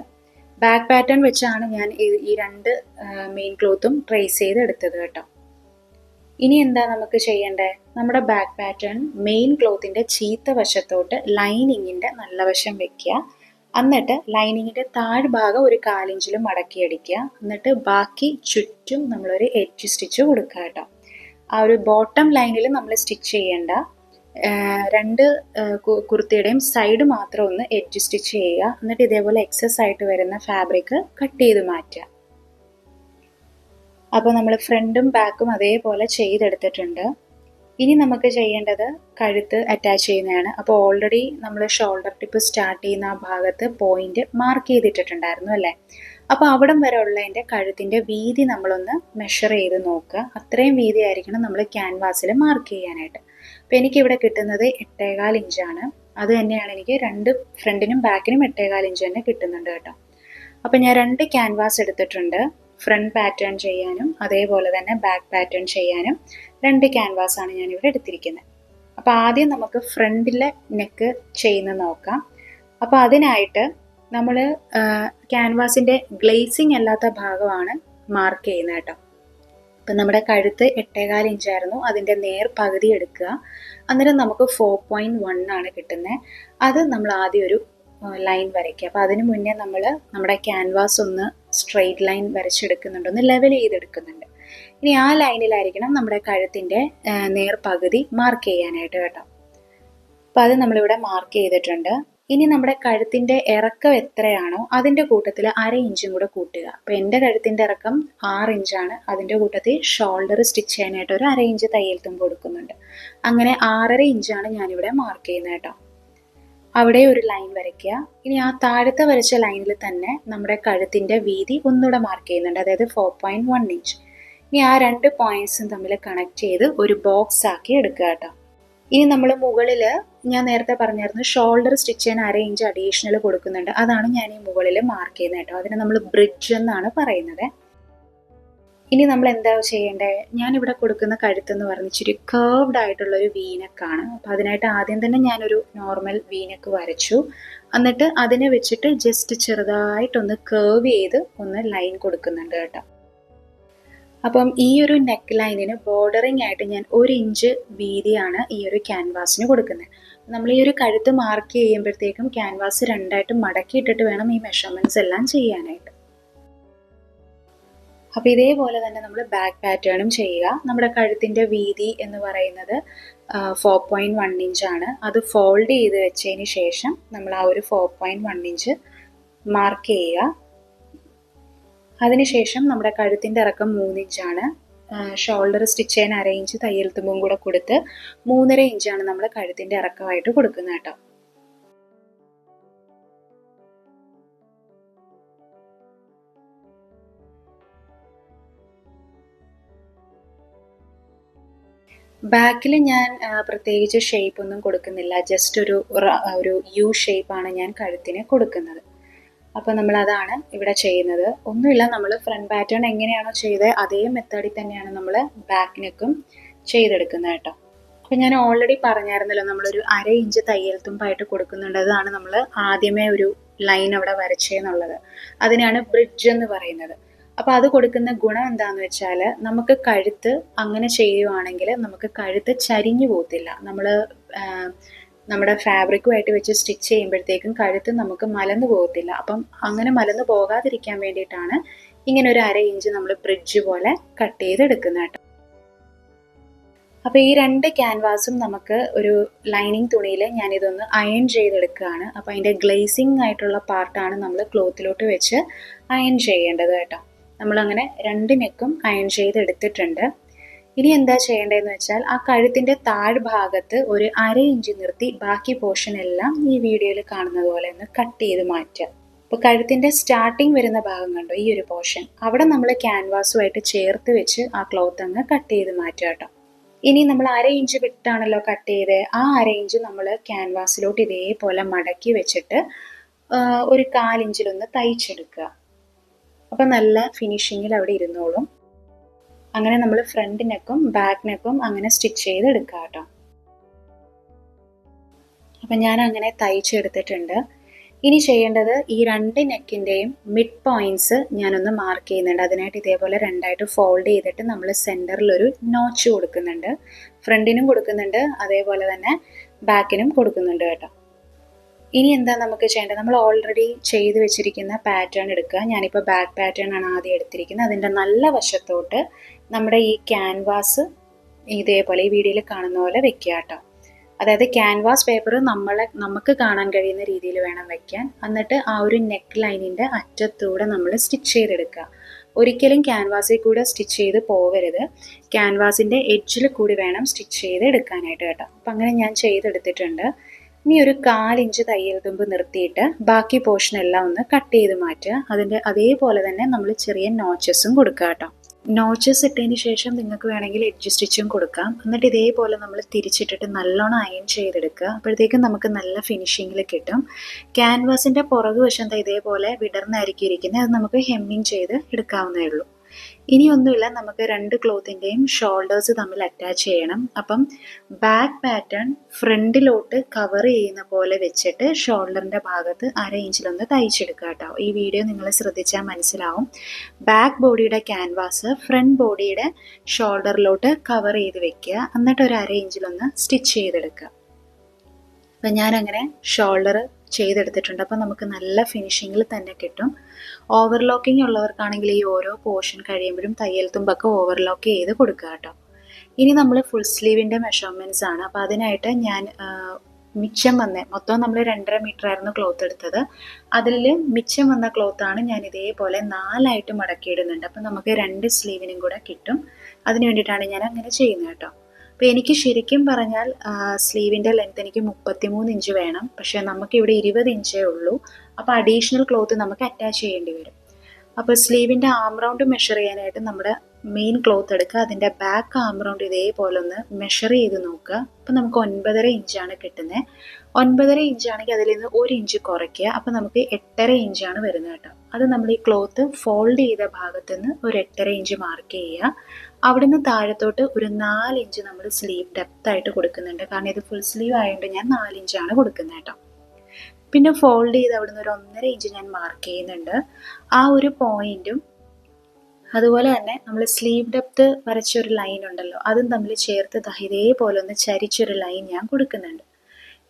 ബാക്ക് പാറ്റേൺ വെച്ചാണ് ഞാൻ ഈ 2 മെയിൻ ക്ലോത്തും ട്രേസ് ചെയ്തെടുത്തത് കേട്ടോ. ഇനി എന്താ നമുക്ക് ചെയ്യേണ്ടത്? നമ്മുടെ ബാക്ക് പാറ്റേൺ മെയിൻ ക്ലോത്തിൻ്റെ ചീത്ത വശത്തോട്ട് ലൈനിങ്ങിൻ്റെ നല്ല വശം വെക്കുക. എന്നിട്ട് ലൈനിങ്ങിൻ്റെ താഴ്ഭാഗം ഒരു 1/4 ഇഞ്ചിൽ മടക്കിയടിക്കുക. എന്നിട്ട് ബാക്കി ചുറ്റും നമ്മളൊരു എഡ്ജ് സ്റ്റിച്ച് കൊടുക്കുക കേട്ടോ. ആ ഒരു ബോട്ടം ലൈനിൽ നമ്മൾ സ്റ്റിച്ച് ചെയ്യേണ്ട, 2 കുർത്തിയുടെയും സൈഡ് മാത്രം ഒന്ന് എഡ്ജ് സ്റ്റിച്ച് ചെയ്യുക. എന്നിട്ട് ഇതേപോലെ എക്സസ് ആയിട്ട് വരുന്ന ഫാബ്രിക് കട്ട് ചെയ്ത് മാറ്റുക. അപ്പോൾ നമ്മൾ ഫ്രണ്ടും ബാക്കും അതേപോലെ ചെയ്തെടുത്തിട്ടുണ്ട്. ഇനി നമുക്ക് ചെയ്യേണ്ടത് കഴുത്ത് അറ്റാച്ച് ചെയ്യുന്നതാണ്. അപ്പോൾ ഓൾറെഡി നമ്മൾ ഷോൾഡർ ടിപ്പ് സ്റ്റാർട്ട് ചെയ്യുന്ന ആ ഭാഗത്ത് പോയിന്റ് മാർക്ക് ചെയ്തിട്ടുണ്ടായിരുന്നു അല്ലേ? അപ്പോൾ അവിടം വരെ ഉള്ളതിൻ്റെ കഴുത്തിൻ്റെ വീതി നമ്മളൊന്ന് മെഷർ ചെയ്ത് നോക്കുക. അത്രയും വീതി ആയിരിക്കണം നമ്മൾ ക്യാൻവാസിൽ മാർക്ക് ചെയ്യാനായിട്ട്. അപ്പോൾ എനിക്കിവിടെ കിട്ടുന്നത് 8.25 ഇഞ്ചാണ്. അത് തന്നെയാണ് എനിക്ക് ഫ്രണ്ടിനും ബാക്കിനും 8.25 ഇഞ്ച് തന്നെ കിട്ടുന്നുണ്ട് കേട്ടോ. അപ്പോൾ ഞാൻ 2 ക്യാൻവാസ് എടുത്തിട്ടുണ്ട്. ഫ്രണ്ട് പാറ്റേൺ ചെയ്യാനും അതേപോലെ തന്നെ ബാക്ക് പാറ്റേൺ ചെയ്യാനും 2 ക്യാൻവാസാണ് ഞാനിവിടെ എടുത്തിരിക്കുന്നത്. അപ്പോൾ ആദ്യം നമുക്ക് ഫ്രണ്ടിലെ നെക്ക് ചെയ്യുന്നത് നോക്കാം. അപ്പോൾ അതിനായിട്ട് നമ്മൾ ക്യാൻവാസിൻ്റെ ഗ്ലേസിങ് അല്ലാത്ത ഭാഗമാണ് മാർക്ക് ചെയ്യുന്നത് കേട്ടോ. അപ്പം നമ്മുടെ കഴുത്ത് 8.25 ഇഞ്ചായിരുന്നു. അതിൻ്റെ നേർ പകുതി എടുക്കുക. അന്നേരം നമുക്ക് 4.1 ആണ് കിട്ടുന്നത്. അത് നമ്മൾ ആദ്യം ഒരു ലൈൻ വരയ്ക്കുക. അപ്പോൾ അതിന് മുന്നേ നമ്മൾ നമ്മുടെ ക്യാൻവാസ് ഒന്ന് സ്ട്രെയിറ്റ് ലൈൻ വരച്ചെടുക്കുന്നുണ്ട്, ഒന്ന് ലെവൽ ചെയ്തെടുക്കുന്നുണ്ട്. ഇനി ആ ലൈനിലായിരിക്കണം നമ്മുടെ കഴുത്തിൻ്റെ നേർ പകുതി മാർക്ക് ചെയ്യാനായിട്ട് കേട്ടോ. അപ്പോൾ അത് നമ്മളിവിടെ മാർക്ക് ചെയ്തിട്ടുണ്ട്. ഇനി നമ്മുടെ കഴുത്തിൻ്റെ ഇറക്കം എത്രയാണോ അതിൻ്റെ കൂട്ടത്തിൽ 1/2 ഇഞ്ചും കൂടെ കൂട്ടുക. അപ്പോൾ എൻ്റെ കഴുത്തിൻ്റെ ഇറക്കം 6 ഇഞ്ചാണ്. അതിൻ്റെ കൂട്ടത്തിൽ ഷോൾഡർ സ്റ്റിച്ച് ചെയ്യാനായിട്ട് ഒരു 1/2 ഇഞ്ച് തയ്യൽ തുമ്പ് കൊടുക്കുന്നുണ്ട്. അങ്ങനെ 6.5 ഇഞ്ചാണ് ഞാനിവിടെ മാർക്ക് ചെയ്യുന്നത് കേട്ടോ. അവിടെ ഒരു ലൈൻ വരയ്ക്കുക. ഇനി ആ താഴത്തെ വരച്ച ലൈനിൽ തന്നെ നമ്മുടെ കഴുത്തിൻ്റെ വീതി ഒന്നുകൂടെ മാർക്ക് ചെയ്യുന്നുണ്ട്, അതായത് 4.1 ഇഞ്ച്. ഇനി ആ 2 പോയിന്റ്സും തമ്മിൽ കണക്ട് ചെയ്ത് ഒരു ബോക്സ് ആക്കി എടുക്കുക കേട്ടോ. ഇനി നമ്മൾ മുകളിൽ ഞാൻ നേരത്തെ പറഞ്ഞായിരുന്നു ഷോൾഡർ സ്റ്റിച്ച് ചെയ്യാൻ 1/2 ഇഞ്ച് അഡീഷണൽ കൊടുക്കുന്നുണ്ട്. അതാണ് ഞാൻ ഈ മുകളിൽ മാർക്ക് ചെയ്യുന്നത് കേട്ടോ. അതിനെ നമ്മൾ ബ്രിഡ്ജ് എന്നാണ് പറയുന്നത്. ഇനി നമ്മൾ എന്താ ചെയ്യേണ്ടത്? ഞാനിവിടെ കൊടുക്കുന്ന കഴുത്തെന്ന് പറഞ്ഞ് ഇച്ചിരി കേർവ്ഡ് ആയിട്ടുള്ളൊരു വീനക്കാണ്. അപ്പോൾ അതിനായിട്ട് ആദ്യം തന്നെ ഞാനൊരു നോർമൽ വീനക്ക് വരച്ചു. എന്നിട്ട് അതിനെ വെച്ചിട്ട് ജസ്റ്റ് ചെറുതായിട്ടൊന്ന് കേർവ് ചെയ്ത് ഒന്ന് ലൈൻ കൊടുക്കുന്നുണ്ട് കേട്ടോ. അപ്പം ഈ ഒരു നെക്ക് ലൈനിന് ബോർഡറിങ് ആയിട്ട് ഞാൻ 1 ഇഞ്ച് വീതിയാണ് ഈ ഒരു ക്യാൻവാസിന് കൊടുക്കുന്നത്. നമ്മൾ ഈ ഒരു കഴുത്ത് മാർക്ക് ചെയ്യുമ്പോഴത്തേക്കും ക്യാൻവാസ് 2ആയിട്ട് മടക്കിയിട്ടിട്ട് വേണം ഈ മെഷർമെൻറ്റ്സ് എല്ലാം ചെയ്യാനായിട്ട്. അപ്പോൾ ഇതേപോലെ തന്നെ നമ്മൾ ബാക്ക് പാറ്റേണും ചെയ്യുക. നമ്മുടെ കഴുത്തിൻ്റെ വീതി എന്ന് പറയുന്നത് 4.1 ഇഞ്ചാണ്. അത് ഫോൾഡ് ചെയ്ത് വെച്ചതിന് ശേഷം നമ്മൾ ആ ഒരു 4.1 ഇഞ്ച് മാർക്ക് ചെയ്യുക. അതിനുശേഷം നമ്മുടെ കഴുത്തിൻ്റെ ഇറക്കം 3 ഇഞ്ചാണ്. ഷോൾഡർ സ്റ്റിച്ച് ചെയ്യാൻ 1/2 ഇഞ്ച് തയ്യൽ തുമ്പും കൂടെ കൊടുത്ത് 3.5 ഇഞ്ചാണ് നമ്മൾ കഴുത്തിൻ്റെ ഇറക്കമായിട്ട് കൊടുക്കുന്നത് കേട്ടോ. ബാക്കിൽ ഞാൻ പ്രത്യേകിച്ച് ഷേപ്പ് ഒന്നും കൊടുക്കുന്നില്ല. ജസ്റ്റ് ഒരു യു ഷേപ്പാണ് ഞാൻ കഴുത്തിന് കൊടുക്കുന്നത്. അപ്പോൾ നമ്മളതാണ് ഇവിടെ ചെയ്യുന്നത്. ഒന്നുമില്ല, നമ്മൾ ഫ്രണ്ട് പാറ്റേൺ എങ്ങനെയാണോ ചെയ്തത് അതേ മെത്തേഡിൽ തന്നെയാണ് നമ്മൾ ബാക്ക് നെക്കും ചെയ്തെടുക്കുന്നത് കേട്ടോ. അപ്പോൾ ഞാൻ ഓൾറെഡി പറഞ്ഞായിരുന്നല്ലോ നമ്മളൊരു 1/2 ഇഞ്ച് തയ്യൽ തുമ്പായിട്ട് കൊടുക്കുന്നുണ്ട്. അതാണ് നമ്മൾ ആദ്യമേ ഒരു ലൈൻ അവിടെ വരച്ചേന്നുള്ളത്. അതിനാണ് ബ്രിഡ്ജ് എന്ന് പറയുന്നത്. അപ്പോൾ അത് കൊടുക്കുന്ന ഗുണം എന്താണെന്ന് വെച്ചാൽ നമുക്ക് കഴുത്ത് അങ്ങനെ ചെയ്യുവാണെങ്കിൽ നമുക്ക് കഴുത്ത് ചരിഞ്ഞു പോകത്തില്ല. നമ്മുടെ ഫാബ്രിക്കുമായിട്ട് വെച്ച് സ്റ്റിച്ച് ചെയ്യുമ്പോഴത്തേക്കും കഴുത്ത് നമുക്ക് മലന്ന് പോകത്തില്ല. അപ്പം അങ്ങനെ മലന്ന് പോകാതിരിക്കാൻ വേണ്ടിയിട്ടാണ് ഇങ്ങനെ ഒരു 1/2 ഇഞ്ച് നമ്മൾ ബ്രിഡ്ജ് പോലെ കട്ട് ചെയ്തെടുക്കുന്നത് കേട്ടോ. അപ്പോൾ ഈ 2 ക്യാൻവാസും നമുക്ക് ഒരു ലൈനിങ് തുണിയിൽ ഞാനിതൊന്ന് അയൺ ചെയ്തെടുക്കുകയാണ്. അപ്പോൾ അതിൻ്റെ ഗ്ലേസിങ് ആയിട്ടുള്ള പാർട്ടാണ് നമ്മൾ ക്ലോത്തിലോട്ട് വെച്ച് അയൺ ചെയ്യേണ്ടത് കേട്ടോ. നമ്മളങ്ങനെ 2 നെക്കും അയൺ ചെയ്തെടുത്തിട്ടുണ്ട്. ഇനി എന്താ ചെയ്യേണ്ടതെന്ന് വെച്ചാൽ ആ കഴുത്തിൻ്റെ താഴ്ഭാഗത്ത് ഒരു 1/2 ഇഞ്ച് നിർത്തി ബാക്കി പോർഷൻ എല്ലാം ഈ വീഡിയോയിൽ കാണുന്നത് പോലെ ഒന്ന് കട്ട് ചെയ്ത് മാറ്റുക. അപ്പോൾ കഴുത്തിൻ്റെ സ്റ്റാർട്ടിങ് വരുന്ന ഭാഗം കണ്ടോ, ഈ ഒരു പോർഷൻ അവിടെ നമ്മൾ ക്യാൻവാസുമായിട്ട് ചേർത്ത് വെച്ച് ആ ക്ലോത്ത് അങ്ങ് കട്ട് ചെയ്ത് മാറ്റുക കേട്ടോ. ഇനി നമ്മൾ 1/2 ഇഞ്ച് വിട്ടാണല്ലോ കട്ട് ചെയ്തത്, ആ 1/2 ഇഞ്ച് നമ്മൾ ക്യാൻവാസിലോട്ട് ഇതേപോലെ മടക്കി വെച്ചിട്ട് ഒരു 1/4 ഇഞ്ചിലൊന്ന് തയ്ച്ചെടുക്കുക. അപ്പം നല്ല ഫിനിഷിങ്ങിൽ അവിടെ ഇരുന്നോളും. അങ്ങനെ നമ്മൾ ഫ്രണ്ട് നെക്കും ബാക്ക് നെക്കും അങ്ങനെ സ്റ്റിച്ച് ചെയ്തെടുക്കുക കേട്ടോ. അപ്പം ഞാൻ അങ്ങനെ തയ്ച്ചെടുത്തിട്ടുണ്ട്. ഇനി ചെയ്യേണ്ടത് ഈ 2 നെക്കിൻ്റെയും മിഡ് പോയിൻറ്റ്സ് ഞാനൊന്ന് മാർക്ക് ചെയ്യുന്നുണ്ട്. അതിനായിട്ട് ഇതേപോലെ 2ആയിട്ട് ഫോൾഡ് ചെയ്തിട്ട് നമ്മൾ സെൻറ്ററിലൊരു നോച്ച് കൊടുക്കുന്നുണ്ട്. ഫ്രണ്ടിനും കൊടുക്കുന്നുണ്ട്, അതേപോലെ തന്നെ ബാക്കിനും കൊടുക്കുന്നുണ്ട് കേട്ടോ. ഇനി എന്താ നമുക്ക് ചെയ്യേണ്ടത്, നമ്മൾ ഓൾറെഡി ചെയ്ത് വെച്ചിരിക്കുന്ന പാറ്റേൺ എടുക്കുക. ഞാനിപ്പോൾ ബാക്ക് പാറ്റേൺ ആണ് ആദ്യം എടുത്തിരിക്കുന്നത്. അതിൻ്റെ നല്ല വശത്തോട്ട് നമ്മുടെ ഈ ക്യാൻവാസ് ഇതേപോലെ ഈ വീഡിയോയിൽ കാണുന്ന പോലെ വെക്കുക കേട്ടോ. അതായത് ക്യാൻവാസ് പേപ്പർ നമുക്ക് കാണാൻ കഴിയുന്ന രീതിയിൽ വേണം വയ്ക്കാൻ. എന്നിട്ട് ആ ഒരു നെക്ക് ലൈനിൻ്റെ അറ്റത്തൂടെ നമ്മൾ സ്റ്റിച്ച് ചെയ്തെടുക്കുക. ഒരിക്കലും ക്യാൻവാസിൽ കൂടെ സ്റ്റിച്ച് ചെയ്ത് പോകരുത്, ക്യാൻവാസിൻ്റെ എഡ്ജിൽ കൂടി വേണം സ്റ്റിച്ച് ചെയ്ത് എടുക്കാനായിട്ട് കേട്ടോ. അപ്പം അങ്ങനെ ഞാൻ ചെയ്തെടുത്തിട്ടുണ്ട്. ഇനി ഒരു 1/4 ഇഞ്ച് തയ്യൽ തുമ്പ് നിർത്തിയിട്ട് ബാക്കി പോർഷൻ എല്ലാം ഒന്ന് കട്ട് ചെയ്ത് മാറ്റുക. അതേപോലെ തന്നെ നമ്മൾ ചെറിയ നോച്ചസും കൊടുക്കുക കേട്ടോ. നോച്ചസ് ഇട്ടതിന് ശേഷം നിങ്ങൾക്ക് വേണമെങ്കിൽ എഡ്ജ് സ്റ്റിച്ചും കൊടുക്കാം. എന്നിട്ട് ഇതേപോലെ നമ്മൾ തിരിച്ചിട്ടിട്ട് നല്ലോണം അയൺ ചെയ്തെടുക്കുക. അപ്പോഴത്തേക്കും നമുക്ക് നല്ല ഫിനിഷിങ്ങിൽ കിട്ടും. ക്യാൻവാസിൻ്റെ പുറകു വശം ഇതേപോലെ വിടർന്നായിരിക്കും ഇരിക്കുന്നത്. അത് നമുക്ക് ഹെമ്മിങ് ചെയ്ത് എടുക്കാവുന്നതേ ഉള്ളൂ. ഇനിയൊന്നുമില്ല, നമുക്ക് 2 ക്ലോത്തിൻ്റെയും ഷോൾഡേഴ്സ് തമ്മിൽ അറ്റാച്ച് ചെയ്യണം. അപ്പം ബാക്ക് പാറ്റേൺ ഫ്രണ്ടിലോട്ട് കവർ ചെയ്യുന്ന പോലെ വെച്ചിട്ട് ഷോൾഡറിൻ്റെ ഭാഗത്ത് 1/2 ഇഞ്ചിലൊന്ന് തയ്ച്ചെടുക്കുക കേട്ടോ. ഈ വീഡിയോ നിങ്ങൾ ശ്രദ്ധിച്ചാൽ മനസ്സിലാവും. ബാക്ക് ബോഡിയുടെ ക്യാൻവാസ് ഫ്രണ്ട് ബോഡിയുടെ ഷോൾഡറിലോട്ട് കവർ ചെയ്ത് വെക്കുക. എന്നിട്ട് ഒരു 1/2 ഇഞ്ചിലൊന്ന് സ്റ്റിച്ച് ചെയ്തെടുക്കുക. അപ്പം ഞാനങ്ങനെ ഷോൾഡർ ചെയ്തെടുത്തിട്ടുണ്ട്. അപ്പം നമുക്ക് നല്ല ഫിനിഷിങ്ങിൽ തന്നെ കിട്ടും. ഓവർലോക്കിംഗ് ഉള്ളവർക്കാണെങ്കിൽ ഈ ഓരോ പോർഷൻ കഴിയുമ്പോഴും തയ്യൽ തുമ്പൊക്കെ ഓവർലോക്ക് ചെയ്ത് കൊടുക്കുക കേട്ടോ. ഇനി നമ്മൾ ഫുൾ സ്ലീവിൻ്റെ മെഷർമെൻറ്റ്സ് ആണ്. അപ്പോൾ അതിനായിട്ട് ഞാൻ മിച്ചം മൊത്തം നമ്മൾ 2.5 മീറ്റർ ആയിരുന്നു ക്ലോത്ത് എടുത്തത്. അതിൽ മിച്ചം വന്ന ക്ലോത്താണ് ഞാൻ ഇതേപോലെ 4ആയിട്ട് മടക്കിയിടുന്നുണ്ട്. അപ്പം നമുക്ക് 2 സ്ലീവിനും കൂടെ കിട്ടും. അതിന് വേണ്ടിയിട്ടാണ് ഞാൻ അങ്ങനെ ചെയ്യുന്നത് കേട്ടോ. അപ്പോൾ എനിക്ക് ശരിക്കും പറഞ്ഞാൽ സ്ലീവിൻ്റെ ലെങ്ത് എനിക്ക് 33 ഇഞ്ച് വേണം. പക്ഷേ നമുക്കിവിടെ 20 ഇഞ്ചേ ഉള്ളൂ. അപ്പോൾ അഡീഷണൽ ക്ലോത്ത് നമുക്ക് അറ്റാച്ച് ചെയ്യേണ്ടി വരും. അപ്പോൾ സ്ലീവിൻ്റെ ആം റൗണ്ട് മെഷർ ചെയ്യാനായിട്ട് നമ്മുടെ മെയിൻ ക്ലോത്ത് എടുക്കുക. അതിൻ്റെ ബാക്ക് ആം റൗണ്ട് ഇതേപോലെ ഒന്ന് മെഷർ ചെയ്ത് നോക്കുക. അപ്പോൾ നമുക്ക് 9.5 ഇഞ്ചാണ് കിട്ടുന്നത്. 9.5 ഇഞ്ചാണെങ്കിൽ അതിൽ നിന്ന് 1 ഇഞ്ച് കുറയ്ക്കുക. അപ്പോൾ നമുക്ക് 8.5 ഇഞ്ചാണ് വരുന്നത് കേട്ടോ. അത് നമ്മൾ ഈ ക്ലോത്ത് ഫോൾഡ് ചെയ്ത ഭാഗത്ത് നിന്ന് ഒരു 8.5 ഇഞ്ച് മാർക്ക് ചെയ്യുക. അവിടുന്ന് താഴത്തോട്ട് ഒരു 4 ഇഞ്ച് നമ്മൾ സ്ലീവ് ഡെപ്തായിട്ട് കൊടുക്കുന്നുണ്ട്. കാരണം ഇത് ഫുൾ സ്ലീവ് ആയതുകൊണ്ട് ഞാൻ 4 ഇഞ്ചാണ് കൊടുക്കുന്നത് കേട്ടോ. പിന്നെ ഫോൾഡ് ചെയ്ത് അവിടുന്ന് ഒരു 1.5 ഇഞ്ച് ഞാൻ മാർക്ക് ചെയ്യുന്നുണ്ട്. ആ ഒരു പോയിന്റും അതുപോലെ തന്നെ നമ്മൾ സ്ലീവ് ഡെപ്ത് വരച്ചൊരു ലൈൻ ഉണ്ടല്ലോ, അതും തമ്മിൽ ചേർത്ത് ഇതേപോലെ ഒന്ന് ചരിച്ചൊരു ലൈൻ ഞാൻ കൊടുക്കുന്നുണ്ട്.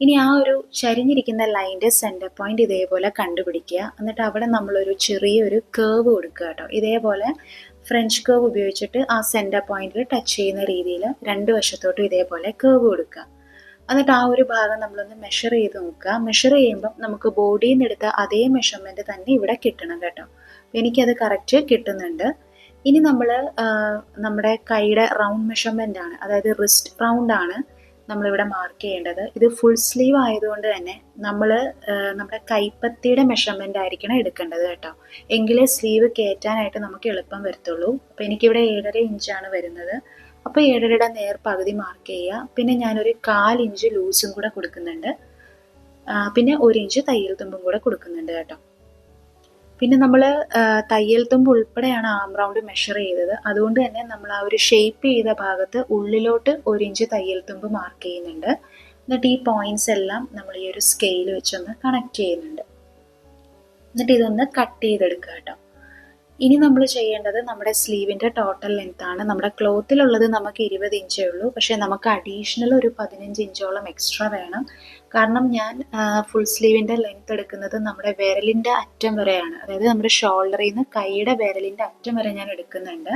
ഇനി ആ ഒരു ചരിഞ്ഞിരിക്കുന്ന ലൈൻ്റെ സെൻറ്റർ പോയിന്റ് ഇതേപോലെ കണ്ടുപിടിക്കുക. എന്നിട്ട് അവിടെ നമ്മളൊരു ചെറിയൊരു കേർവ് കൊടുക്കുക കേട്ടോ. ഇതേപോലെ ഫ്രഞ്ച് കേർവ് ഉപയോഗിച്ചിട്ട് ആ സെൻറ്റർ പോയിന്റിൽ ടച്ച് ചെയ്യുന്ന രീതിയിൽ 2 വശത്തോട്ടും ഇതേപോലെ കേർവ് കൊടുക്കുക. എന്നിട്ട് ആ ഒരു ഭാഗം നമ്മളൊന്ന് മെഷർ ചെയ്ത് നോക്കുക. മെഷർ ചെയ്യുമ്പം നമുക്ക് ബോഡിയിൽ നിന്ന് എടുത്ത അതേ മെഷർമെൻറ്റ് തന്നെ ഇവിടെ കിട്ടണം കേട്ടോ. എനിക്കത് കറക്റ്റ് കിട്ടുന്നുണ്ട്. ഇനി നമ്മൾ നമ്മുടെ കൈയുടെ റൗണ്ട് മെഷർമെൻ്റ് ആണ്, അതായത് റിസ്റ്റ് റൗണ്ട് ആണ് നമ്മളിവിടെ മാർക്ക് ചെയ്യേണ്ടത്. ഇത് ഫുൾ സ്ലീവ് ആയതുകൊണ്ട് തന്നെ നമ്മൾ നമ്മുടെ കൈപ്പത്തിയുടെ മെഷർമെൻ്റ് ആയിരിക്കണം എടുക്കേണ്ടത് കേട്ടോ. എങ്കിലേ സ്ലീവ് കയറ്റാനായിട്ട് നമുക്ക് എളുപ്പം വരത്തുള്ളൂ. അപ്പോൾ എനിക്കിവിടെ 7.5 ഇഞ്ചാണ് വരുന്നത്. അപ്പോൾ 7.5യുടെ നേർ പകുതി മാർക്ക് ചെയ്യുക. പിന്നെ ഞാനൊരു 1/4 ഇഞ്ച് ലൂസും കൂടെ കൊടുക്കുന്നുണ്ട്. പിന്നെ 1 ഇഞ്ച് തയ്യൽ തുമ്പും കൂടെ കൊടുക്കുന്നുണ്ട് കേട്ടോ. പിന്നെ നമ്മൾ തയ്യൽ തുമ്പ് ഉൾപ്പെടെയാണ് ആം റൗണ്ട് മെഷർ ചെയ്തത്. അതുകൊണ്ട് തന്നെ നമ്മൾ ആ ഒരു ഷേപ്പ് ചെയ്ത ഭാഗത്ത് ഉള്ളിലോട്ട് 1 ഇഞ്ച് തയ്യൽ തുമ്പ് മാർക്ക് ചെയ്യുന്നുണ്ട്. എന്നിട്ട് ഈ പോയിന്റ്സ് എല്ലാം നമ്മൾ ഈ ഒരു സ്കെയിൽ വെച്ചൊന്ന് കണക്ട് ചെയ്യുന്നുണ്ട്. എന്നിട്ട് ഇതൊന്ന് കട്ട് ചെയ്തെടുക്കുക കേട്ടോ. ഇനി നമ്മൾ ചെയ്യേണ്ടത് നമ്മുടെ സ്ലീവിൻ്റെ ടോട്ടൽ ലെങ്ത് ആണ്. നമ്മുടെ ക്ലോത്തിലുള്ളത് നമുക്ക് 20 ഇഞ്ചേ ഉള്ളൂ. പക്ഷേ നമുക്ക് അഡീഷണൽ ഒരു 15 ഇഞ്ചോളം എക്സ്ട്രാ വേണം. കാരണം ഞാൻ ഫുൾ സ്ലീവിൻ്റെ ലെങ്ത് എടുക്കുന്നത് നമ്മുടെ വിരലിൻ്റെ അറ്റം വരെയാണ്. അതായത് നമ്മുടെ ഷോൾഡറിൽ നിന്ന് കൈയുടെ വിരലിൻ്റെ അറ്റം വരെ ഞാൻ എടുക്കുന്നുണ്ട്.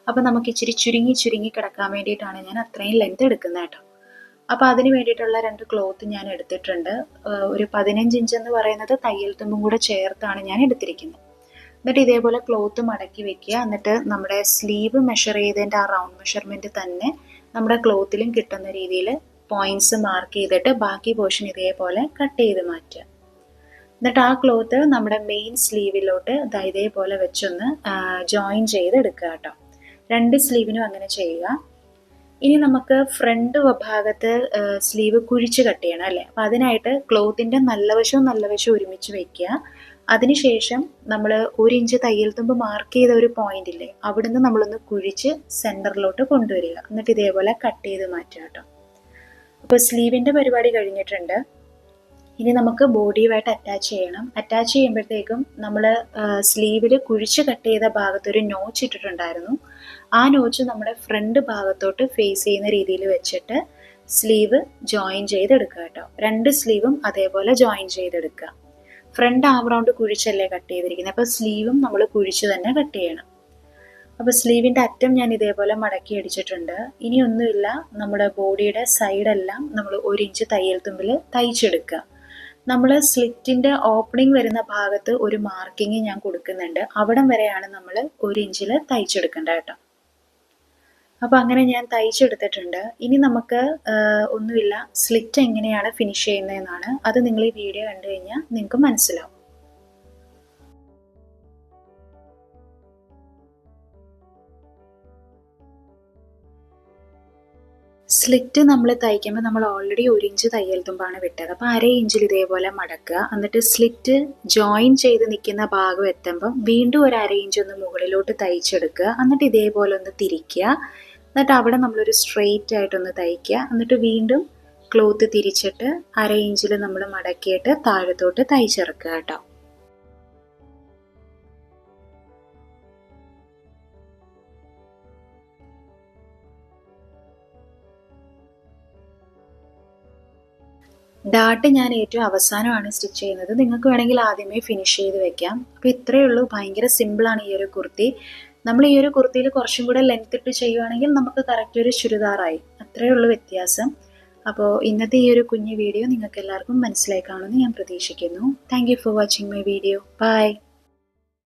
അപ്പോൾ നമുക്ക് ഇച്ചിരി ചുരുങ്ങി കിടക്കാൻ വേണ്ടിയിട്ടാണ് ഞാൻ അത്രയും ലെങ്ത് എടുക്കുന്നത് കേട്ടോ. അപ്പോൾ അതിന് വേണ്ടിയിട്ടുള്ള 2 ക്ലോത്ത് ഞാൻ എടുത്തിട്ടുണ്ട്. ഒരു 15 ഇഞ്ച് എന്ന് പറയുന്നത് തയ്യൽ തുമ്പും കൂടെ ചേർത്താണ് ഞാൻ എടുത്തിരിക്കുന്നത്. എന്നിട്ട് ഇതേപോലെ ക്ലോത്ത് മടക്കി വെക്കുക. എന്നിട്ട് നമ്മുടെ സ്ലീവ് മെഷർ ചെയ്തതിൻ്റെ ആ റൗണ്ട് മെഷർമെൻറ്റ് തന്നെ നമ്മുടെ ക്ലോത്തിലും കിട്ടുന്ന രീതിയിൽ പോയിന്റ്സ് മാർക്ക് ചെയ്തിട്ട് ബാക്കി പോർഷൻ ഇതേപോലെ കട്ട് ചെയ്ത് മാറ്റുക. എന്നിട്ട് ആ ക്ലോത്ത് നമ്മുടെ മെയിൻ സ്ലീവിലോട്ട് ഇതേപോലെ വെച്ചൊന്ന് ജോയിൻ ചെയ്ത് എടുക്കുക കേട്ടോ. 2 സ്ലീവിനും അങ്ങനെ ചെയ്യുക. ഇനി നമുക്ക് ഫ്രണ്ട് ഭാഗത്ത് സ്ലീവ് കുഴിച്ച് കട്ട് ചെയ്യണം അല്ലേ. അപ്പം അതിനായിട്ട് ക്ലോത്തിൻ്റെ നല്ല വശവും ഒരുമിച്ച് വയ്ക്കുക. അതിനുശേഷം നമ്മൾ 1 ഇഞ്ച് തയ്യൽ തുമ്പ് മാർക്ക് ചെയ്ത ഒരു പോയിന്റ് ഇല്ലേ, അവിടുന്ന് നമ്മളൊന്ന് കുഴിച്ച് സെൻറ്ററിലോട്ട് കൊണ്ടുവരിക. എന്നിട്ട് ഇതേപോലെ കട്ട് ചെയ്ത് മാറ്റുക കേട്ടോ. അപ്പോൾ സ്ലീവിൻ്റെ പരിപാടി കഴിഞ്ഞിട്ടുണ്ട്. ഇനി നമുക്ക് ബോഡിയുമായിട്ട് അറ്റാച്ച് ചെയ്യണം. അറ്റാച്ച് ചെയ്യുമ്പോഴത്തേക്കും നമ്മൾ സ്ലീവിൽ കുഴിച്ച് കട്ട് ചെയ്ത ഭാഗത്തൊരു നോച്ച് ഇട്ടിട്ടുണ്ടായിരുന്നു. ആ നോച്ച് നമ്മുടെ ഫ്രണ്ട് ഭാഗത്തോട്ട് ഫേസ് ചെയ്യുന്ന രീതിയിൽ വെച്ചിട്ട് സ്ലീവ് ജോയിൻ ചെയ്തെടുക്കുക കേട്ടോ. 2 സ്ലീവും അതേപോലെ ജോയിൻ ചെയ്തെടുക്കുക. ഫ്രണ്ട് ആം റൗണ്ട് കുഴിച്ചല്ലേ കട്ട് ചെയ്തിരിക്കുന്നത്, അപ്പോൾ സ്ലീവും നമ്മൾ കുഴിച്ച് തന്നെ കട്ട് ചെയ്യണം. അപ്പോൾ സ്ലീവിൻ്റെ അറ്റം ഞാൻ ഇതേപോലെ മടക്കി അടിച്ചിട്ടുണ്ട്. ഇനിയൊന്നുമില്ല, നമ്മുടെ ബോഡിയുടെ സൈഡെല്ലാം നമ്മൾ 1 ഇഞ്ച് തയ്യൽ തുമ്പിൽ തയ്ച്ചെടുക്കുക. നമ്മൾ സ്ലിറ്റിൻ്റെ ഓപ്പണിംഗ് വരുന്ന ഭാഗത്ത് ഒരു മാർക്കിങ് ഞാൻ കൊടുക്കുന്നുണ്ട്. അവിടം വരെയാണ് നമ്മൾ 1 ഇഞ്ചിൽ തയ്ച്ചെടുക്കേണ്ടത് കേട്ടോ. അപ്പോൾ അങ്ങനെ ഞാൻ തയ്ച്ചെടുത്തിട്ടുണ്ട്. ഇനി നമുക്ക് ഒന്നുമില്ല, സ്ലിറ്റ് എങ്ങനെയാണ് ഫിനിഷ് ചെയ്യുന്നതെന്നാണ്. അത് നിങ്ങൾ ഈ വീഡിയോ കണ്ടു കഴിഞ്ഞാൽ നിങ്ങൾക്ക് മനസ്സിലാവും. സ്ലിറ്റ് നമ്മൾ തയ്ക്കുമ്പോൾ നമ്മൾ ഓൾറെഡി 1 ഇഞ്ച് തയ്യൽ തുമ്പാണ് വിട്ടത്. അപ്പോൾ 1/2 ഇഞ്ചിൽ ഇതേപോലെ മടക്കുക. എന്നിട്ട് സ്ലിറ്റ് ജോയിൻ ചെയ്ത് നിൽക്കുന്ന ഭാഗം എത്തുമ്പം വീണ്ടും ഒരു 1/2 ഇഞ്ച് ഒന്ന് മുകളിലോട്ട് തയ്ച്ചെടുക്കുക. എന്നിട്ട് ഇതേപോലെ ഒന്ന് തിരിക്കുക. എന്നിട്ട് അവിടെ നമ്മളൊരു സ്ട്രെയിറ്റ് ആയിട്ടൊന്ന് തയ്ക്കുക. എന്നിട്ട് വീണ്ടും ക്ലോത്ത് തിരിച്ചിട്ട് 1/2 ഇഞ്ചിൽ നമ്മൾ മടക്കിയിട്ട് താഴത്തോട്ട് തയ്ച്ചിറക്കുക കേട്ടോ. ഡാട്ട് ഞാൻ ഏറ്റവും അവസാനമാണ് സ്റ്റിച്ച് ചെയ്യുന്നത്. നിങ്ങൾക്ക് വേണമെങ്കിൽ ആദ്യമേ ഫിനിഷ് ചെയ്ത് വെക്കാം. അപ്പോൾ ഇത്രയേ ഉള്ളൂ. ഭയങ്കര സിമ്പിളാണ് ഈ ഒരു കുർത്തി. നമ്മൾ ഈ ഒരു കുർത്തിയിൽ കുറച്ചും കൂടെ ലെങ്ത് ഇട്ട് ചെയ്യുവാണെങ്കിൽ നമുക്ക് കറക്റ്റ് ഒരു ചുരിദാറായി. അത്രയേ ഉള്ളൂ വ്യത്യാസം. അപ്പോൾ ഇന്നത്തെ ഈ ഒരു കുഞ്ഞു വീഡിയോ നിങ്ങൾക്ക് എല്ലാവർക്കും മനസ്സിലായി കാണുമെന്ന് ഞാൻ പ്രതീക്ഷിക്കുന്നു. Thank you for watching my video. By.